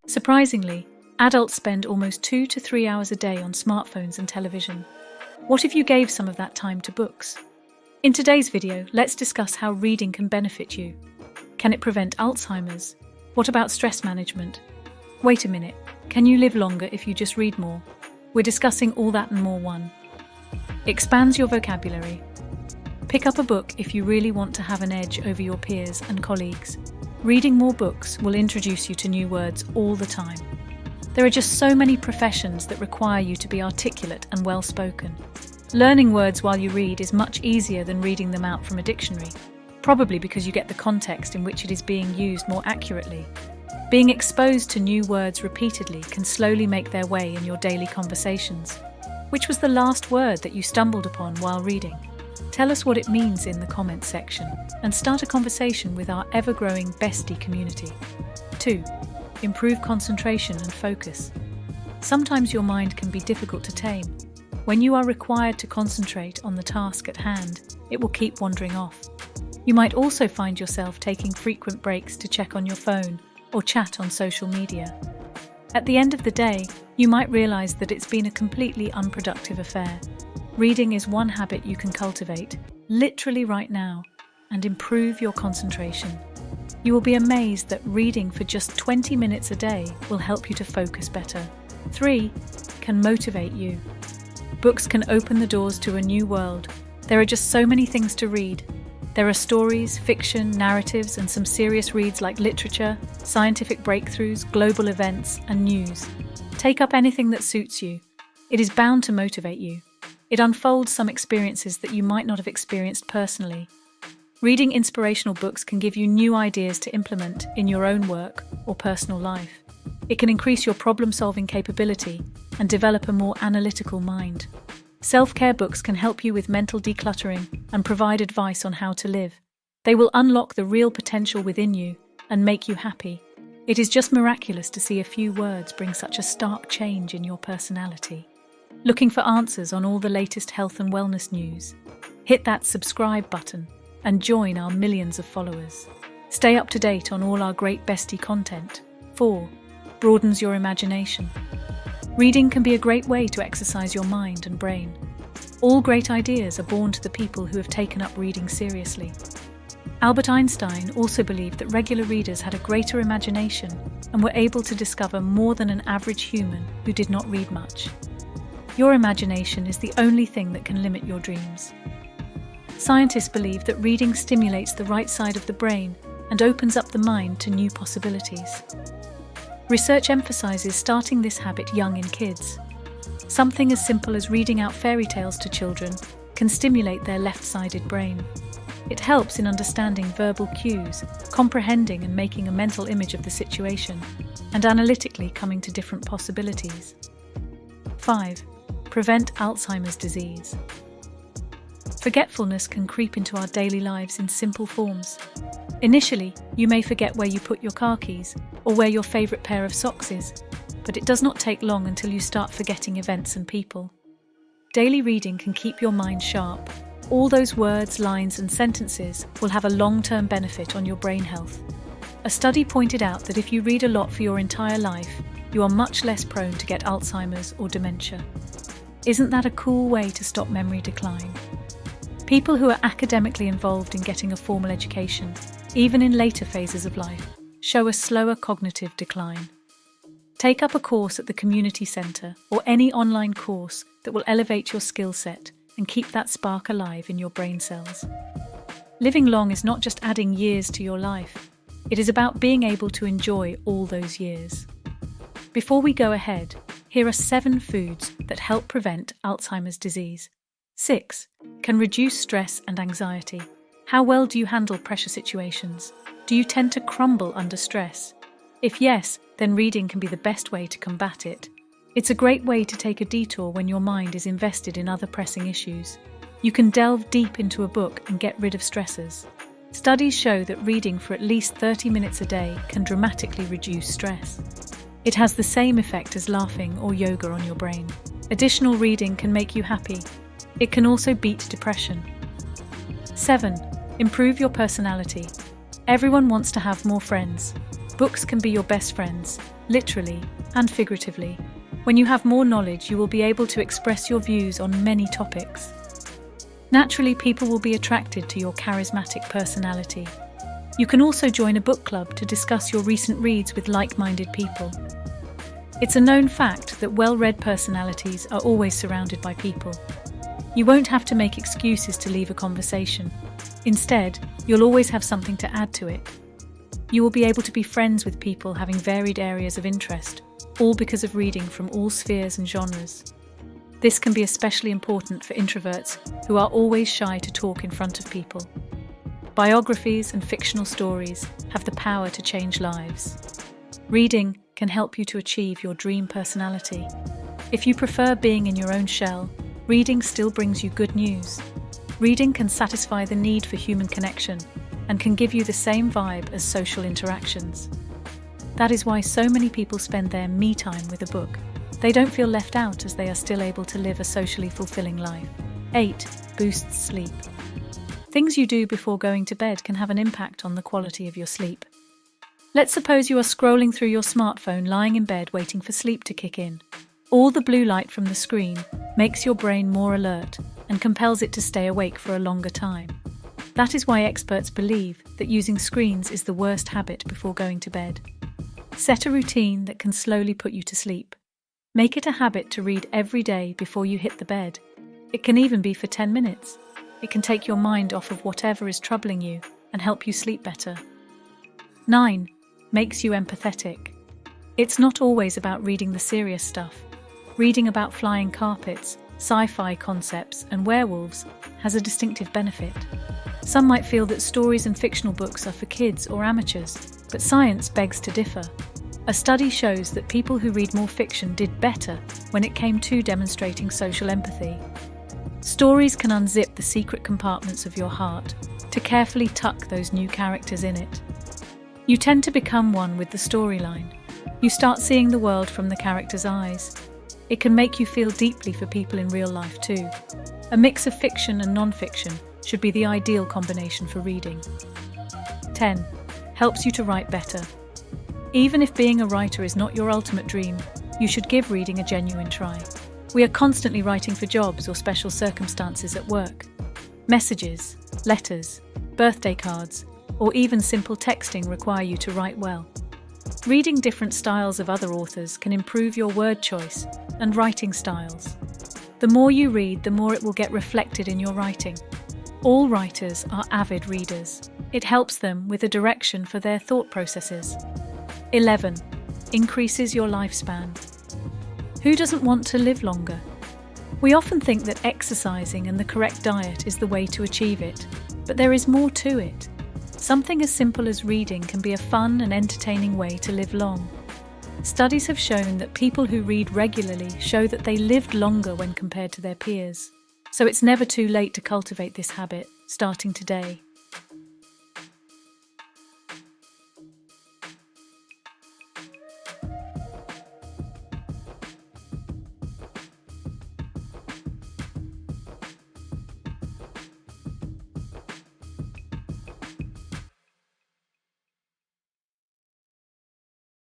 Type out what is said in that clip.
Surprisingly, adults spend almost 2 to 3 hours a day on smartphones and television. What if you gave some of that time to books? In today's video, let's discuss how reading can benefit you. Can it prevent Alzheimer's? What about stress management? Wait a minute, can you live longer if you just read more? We're discussing all that and more. 1. Expands your vocabulary. Pick up a book if you really want to have an edge over your peers and colleagues. Reading more books will introduce you to new words all the time. There are just so many professions that require you to be articulate and well-spoken. Learning words while you read is much easier than reading them out from a dictionary, probably because you get the context in which it is being used more accurately. Being exposed to new words repeatedly can slowly make their way in your daily conversations. Which was the last word that you stumbled upon while reading? Tell us what it means in the comments section and start a conversation with our ever-growing bestie community. 2. Improve concentration and focus. Sometimes your mind can be difficult to tame. When you are required to concentrate on the task at hand, it will keep wandering off. You might also find yourself taking frequent breaks to check on your phone or chat on social media. At the end of the day, you might realize that it's been a completely unproductive affair. Reading is one habit you can cultivate, literally right now, and improve your concentration. You will be amazed that reading for just 20 minutes a day will help you to focus better. 3. Can motivate you. Books can open the doors to a new world. There are just so many things to read. There are stories, fiction, narratives, and some serious reads like literature, scientific breakthroughs, global events, and news. Take up anything that suits you. It is bound to motivate you. It unfolds some experiences that you might not have experienced personally. Reading inspirational books can give you new ideas to implement in your own work or personal life. It can increase your problem-solving capability and develop a more analytical mind. Self-care books can help you with mental decluttering and provide advice on how to live. They will unlock the real potential within you and make you happy. It is just miraculous to see a few words bring such a stark change in your personality. Looking for answers on all the latest health and wellness news? Hit that subscribe button and join our millions of followers. Stay up to date on all our great bestie content. 4. Broadens your imagination. Reading can be a great way to exercise your mind and brain. All great ideas are born to the people who have taken up reading seriously. Albert Einstein also believed that regular readers had a greater imagination and were able to discover more than an average human who did not read much. Your imagination is the only thing that can limit your dreams. Scientists believe that reading stimulates the right side of the brain and opens up the mind to new possibilities. Research emphasizes starting this habit young in kids. Something as simple as reading out fairy tales to children can stimulate their left-sided brain. It helps in understanding verbal cues, comprehending and making a mental image of the situation, and analytically coming to different possibilities. 5. Prevent Alzheimer's disease. Forgetfulness can creep into our daily lives in simple forms. Initially, you may forget where you put your car keys or where your favorite pair of socks is, but it does not take long until you start forgetting events and people. Daily reading can keep your mind sharp. All those words, lines, and sentences will have a long-term benefit on your brain health. A study pointed out that if you read a lot for your entire life, you are much less prone to get Alzheimer's or dementia. Isn't that a cool way to stop memory decline? People who are academically involved in getting a formal education, even in later phases of life, show a slower cognitive decline. Take up a course at the community centre or any online course that will elevate your skill set and keep that spark alive in your brain cells. Living long is not just adding years to your life. It is about being able to enjoy all those years. Before we go ahead, here are 7 foods that help prevent Alzheimer's disease. 6. Can reduce stress and anxiety. How well do you handle pressure situations? Do you tend to crumble under stress? If yes, then reading can be the best way to combat it. It's a great way to take a detour when your mind is invested in other pressing issues. You can delve deep into a book and get rid of stressors. Studies show that reading for at least 30 minutes a day can dramatically reduce stress. It has the same effect as laughing or yoga on your brain. Additional reading can make you happy. It can also beat depression. 7. Improve your personality. Everyone wants to have more friends. Books can be your best friends, literally and figuratively. When you have more knowledge, you will be able to express your views on many topics. Naturally, people will be attracted to your charismatic personality. You can also join a book club to discuss your recent reads with like-minded people. It's a known fact that well-read personalities are always surrounded by people. You won't have to make excuses to leave a conversation. Instead, you'll always have something to add to it. You will be able to be friends with people having varied areas of interest, all because of reading from all spheres and genres. This can be especially important for introverts who are always shy to talk in front of people. Biographies and fictional stories have the power to change lives. Reading can help you to achieve your dream personality. If you prefer being in your own shell, reading still brings you good news. Reading can satisfy the need for human connection and can give you the same vibe as social interactions. That is why so many people spend their me time with a book. They don't feel left out as they are still able to live a socially fulfilling life. 8. Boosts sleep. Things you do before going to bed can have an impact on the quality of your sleep. Let's suppose you are scrolling through your smartphone lying in bed waiting for sleep to kick in. All the blue light from the screen makes your brain more alert and compels it to stay awake for a longer time. That is why experts believe that using screens is the worst habit before going to bed. Set a routine that can slowly put you to sleep. Make it a habit to read every day before you hit the bed. It can even be for 10 minutes. It can take your mind off of whatever is troubling you and help you sleep better. 9. Makes you empathetic. It's not always about reading the serious stuff. Reading about flying carpets, sci-fi concepts, and werewolves has a distinctive benefit. Some might feel that stories and fictional books are for kids or amateurs, but science begs to differ. A study shows that people who read more fiction did better when it came to demonstrating social empathy. Stories can unzip the secret compartments of your heart to carefully tuck those new characters in it. You tend to become one with the storyline. You start seeing the world from the characters' eyes. It can make you feel deeply for people in real life too. A mix of fiction and non-fiction should be the ideal combination for reading. 10. Helps you to write better. Even if being a writer is not your ultimate dream, you should give reading a genuine try. We are constantly writing for jobs or special circumstances at work. Messages, letters, birthday cards, or even simple texting require you to write well. Reading different styles of other authors can improve your word choice and writing styles. The more you read, the more it will get reflected in your writing. All writers are avid readers. It helps them with a direction for their thought processes. 11. Increases your lifespan. Who doesn't want to live longer? We often think that exercising and the correct diet is the way to achieve it, but there is more to it. Something as simple as reading can be a fun and entertaining way to live long. Studies have shown that people who read regularly show that they lived longer when compared to their peers. So it's never too late to cultivate this habit, starting today.